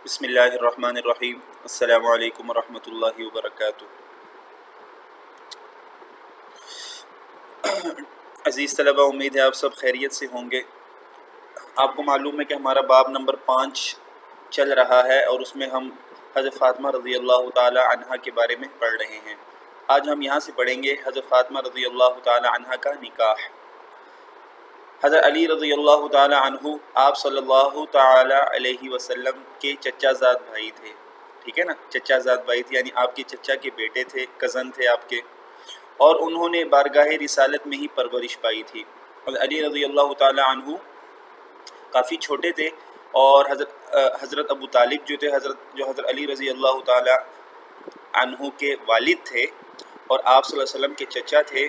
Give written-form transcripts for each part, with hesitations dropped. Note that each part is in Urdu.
بسم اللہ الرحمن الرحیم۔ السلام علیکم ورحمۃ اللہ وبرکاتہ۔ عزیز طلبہ، امید ہے آپ سب خیریت سے ہوں گے۔ آپ کو معلوم ہے کہ ہمارا باب نمبر 5 چل رہا ہے اور اس میں ہم حضرت فاطمہ رضی اللہ تعالی عنہا کے بارے میں پڑھ رہے ہیں۔ آج ہم یہاں سے پڑھیں گے حضرت فاطمہ رضی اللہ تعالی عنہا کا نکاح۔ حضرت علی رضی اللہ تعالی عنہ آپ صلی اللہ تعالی علیہ وسلم کے چچا زاد بھائی تھے، ٹھیک ہے نا، چچا زاد بھائی تھے، یعنی آپ کے چچا کے بیٹے تھے، کزن تھے آپ کے، اور انہوں نے بارگاہ رسالت میں ہی پرورش پائی تھی۔ حضرت علی رضی اللہ تعالی عنہ کافی چھوٹے تھے، اور حضرت ابو طالب جو تھے، حضرت علی رضی اللہ تعالی عنہ کے والد تھے اور آپ صلی اللہ علیہ وسلم کے چچا تھے،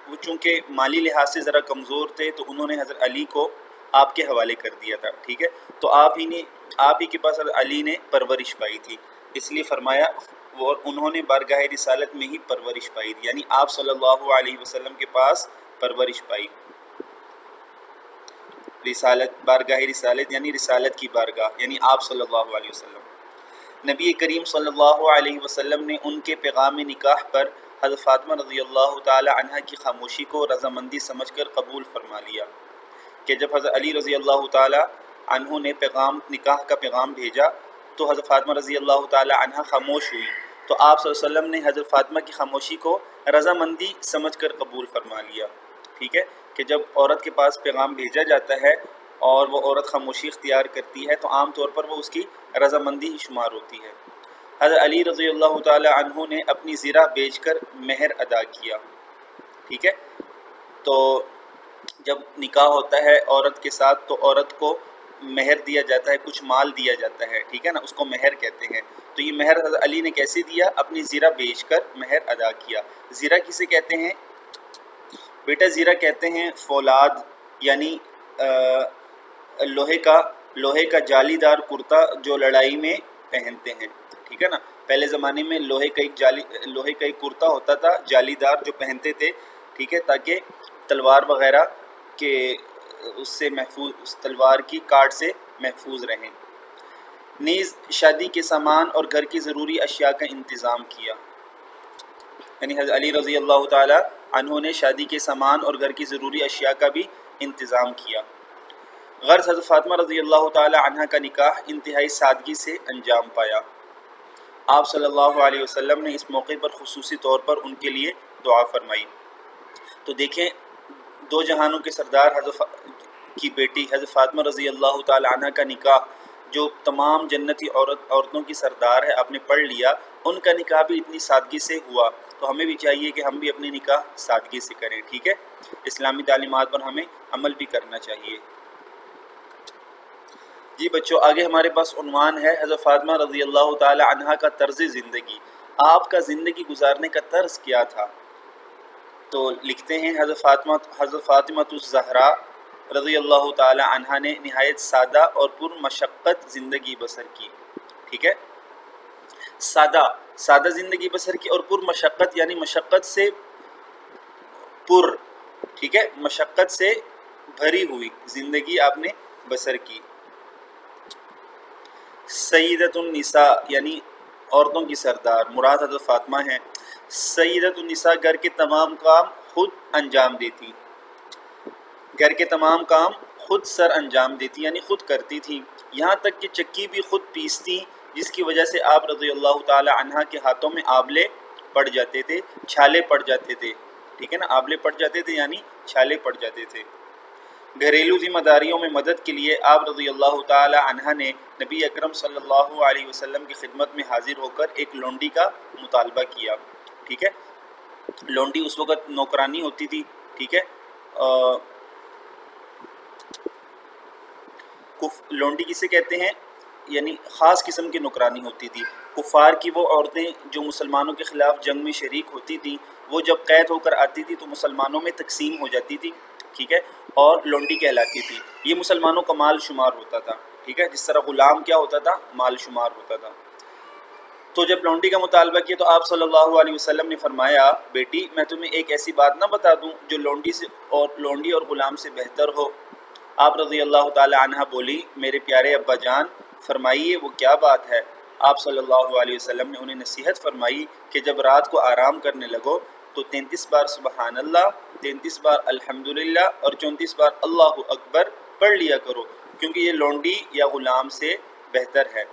وہ چونکہ مالی لحاظ سے ذرا کمزور تھے تو انہوں نے حضرت علی کو آپ کے حوالے کر دیا تھا، ٹھیک ہے۔ تو آپ ہی کے پاس حضرت علی نے پرورش پائی تھی، اس لیے فرمایا وہ انہوں نے بارگاہ رسالت میں ہی پرورش پائی تھی، یعنی آپ صلی اللہ علیہ وسلم کے پاس پرورش پائی۔ رسالت، بارگاہ رسالت یعنی رسالت کی بارگاہ، یعنی آپ صلی اللہ علیہ وسلم۔ نبی کریم صلی اللہ علیہ وسلم نے ان کے پیغام نکاح پر حضرت فاطمہ رضی اللہ تعالی عنہ کی خاموشی کو رضامندی سمجھ کر قبول فرما لیا، کہ جب حضرت علی رضی اللہ تعالی عنہ نے نکاح کا پیغام بھیجا تو حضرت فاطمہ رضی اللہ تعالی عنہ خاموش ہوئی، تو آپ صلی اللہ علیہ وسلم نے حضرت فاطمہ کی خاموشی کو رضامندی سمجھ کر قبول فرما لیا، ٹھیک ہے، کہ جب عورت کے پاس پیغام بھیجا جاتا ہے اور وہ عورت خاموشی اختیار کرتی ہے تو عام طور پر وہ اس کی رضامندی ہی شمار ہوتی ہے۔ حضرت علی رضی اللہ تعالی عنہ نے اپنی زرہ بیچ کر مہر ادا کیا، ٹھیک ہے۔ تو جب نکاح ہوتا ہے عورت کے ساتھ تو عورت کو مہر دیا جاتا ہے، کچھ مال دیا جاتا ہے، ٹھیک ہے نا، اس کو مہر کہتے ہیں۔ تو یہ مہر حضرت علی نے کیسے دیا؟ اپنی زرہ بیچ کر مہر ادا کیا۔ زرہ کسے کہتے ہیں بیٹا؟ زرہ کہتے ہیں فولاد، یعنی لوہے کا جالی دار کرتا جو لڑائی میں پہنتے ہیں، ٹھیک ہے نا۔ پہلے زمانے میں لوہے کا ایک کرتا ہوتا تھا جالی دار جو پہنتے تھے، ٹھیک ہے، تاکہ تلوار وغیرہ کے اس سے محفوظ، اس تلوار کی کاٹ سے محفوظ رہیں۔ نیز شادی کے سامان اور گھر کی ضروری اشیاء کا انتظام کیا، یعنی حضرت علی رضی اللہ تعالی عنہ نے شادی کے سامان اور گھر کی ضروری اشیاء کا بھی انتظام کیا۔ غرض حضرت فاطمہ رضی اللہ تعالی عنہ کا نکاح انتہائی سادگی سے انجام پایا۔ آپ صلی اللہ علیہ وسلم نے اس موقع پر خصوصی طور پر ان کے لیے دعا فرمائی۔ تو دیکھیں، دو جہانوں کے سردار کی بیٹی حضرت فاطمہ رضی اللہ تعالی عنہ کا نکاح، جو تمام جنتی عورتوں کی سردار ہے، آپ نے پڑھ لیا، ان کا نکاح بھی اتنی سادگی سے ہوا، تو ہمیں بھی چاہیے کہ ہم بھی اپنے نکاح سادگی سے کریں، ٹھیک ہے۔ اسلامی تعلیمات پر ہمیں عمل بھی کرنا چاہیے۔ جی بچوں، آگے ہمارے پاس عنوان ہے حضرت فاطمہ رضی اللہ تعالی عنہ کا طرز زندگی۔ آپ کا زندگی گزارنے کا طرز کیا تھا؟ تو لکھتے ہیں حضرت فاطمہ الزہرا رضی اللہ تعالی عنہ نے نہایت سادہ اور پر مشقت زندگی بسر کی، ٹھیک ہے، سادہ زندگی بسر کی اور پر مشقت، یعنی مشقت سے پر، ٹھیک ہے، مشقت سے بھری ہوئی زندگی آپ نے بسر کی۔ سیدۃ النساء، یعنی عورتوں کی سردار، مراد حضرت فاطمہ ہیں۔ سیدۃ النساء گھر کے تمام کام خود انجام دیتی، گھر کے تمام کام خود سر انجام دیتی، یعنی خود کرتی تھیں، یہاں تک کہ چکی بھی خود پیستی، جس کی وجہ سے آپ رضی اللہ تعالی عنہ کے ہاتھوں میں آبلے پڑ جاتے تھے، چھالے پڑ جاتے تھے، ٹھیک ہے نا، آبلے پڑ جاتے تھے یعنی چھالے پڑ جاتے تھے۔ گھریلو ذمہ داریوں میں مدد کے لیے آپ رضی اللہ تعالی عنہ نے نبی اکرم صلی اللہ علیہ وسلم کی خدمت میں حاضر ہو کر ایک لونڈی کا مطالبہ کیا، ٹھیک ہے۔ لونڈی اس وقت نوکرانی ہوتی تھی، ٹھیک ہے۔ لونڈی کسے کہتے ہیں؟ یعنی خاص قسم کی نوکرانی ہوتی تھی۔ کفار کی وہ عورتیں جو مسلمانوں کے خلاف جنگ میں شریک ہوتی تھیں، وہ جب قید ہو کر آتی تھی تو مسلمانوں میں تقسیم ہو جاتی تھی، ٹھیک ہے، اور لونڈی کہلاتی تھی۔ یہ مسلمانوں کا مال شمار ہوتا تھا، ٹھیک ہے، جس طرح غلام کیا ہوتا تھا؟ مال شمار ہوتا تھا۔ تو جب لونڈی کا مطالبہ کیا تو آپ صلی اللہ علیہ وسلم نے فرمایا، بیٹی میں تمہیں ایک ایسی بات نہ بتا دوں جو لونڈی اور غلام سے بہتر ہو؟ آپ رضی اللہ تعالی عنہ بولی، میرے پیارے ابا جان، فرمائیے وہ کیا بات ہے؟ آپ صلی اللہ علیہ وسلم نے انہیں نصیحت فرمائی کہ جب رات کو آرام کرنے لگو تو 33 بار سبحان اللہ، 33 بار الحمدللہ اور 34 بار اللہ اکبر پڑھ لیا کرو، کیونکہ یہ لونڈی یا غلام سے بہتر ہے۔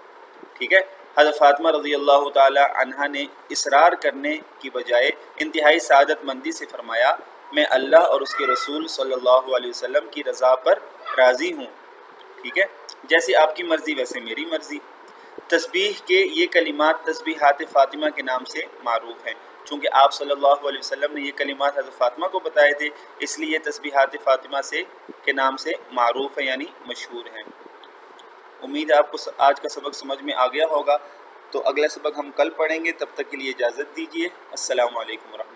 ٹھیک ہے۔ حضرت فاطمہ رضی اللہ تعالی عنہا نے اصرار کرنے کی بجائے انتہائی سعادت مندی سے فرمایا، میں اللہ اور اس کے رسول صلی اللہ علیہ وسلم کی رضا پر راضی ہوں۔ ٹھیک ہے، جیسی آپ کی مرضی ویسے میری مرضی۔ تسبیح کے یہ کلمات تسبیحات فاطمہ کے نام سے معروف ہیں، چونکہ آپ صلی اللہ علیہ وسلم نے یہ کلمات حضرت فاطمہ کو بتائے تھے، اس لیے یہ تسبیحات فاطمہ کے نام سے معروف ہیں، یعنی مشہور ہیں۔ امید ہے آپ کو آج کا سبق سمجھ میں آ گیا ہوگا، تو اگلا سبق ہم کل پڑھیں گے، تب تک کے لیے اجازت دیجیے۔ السلام علیکم ورحمۃ اللہ۔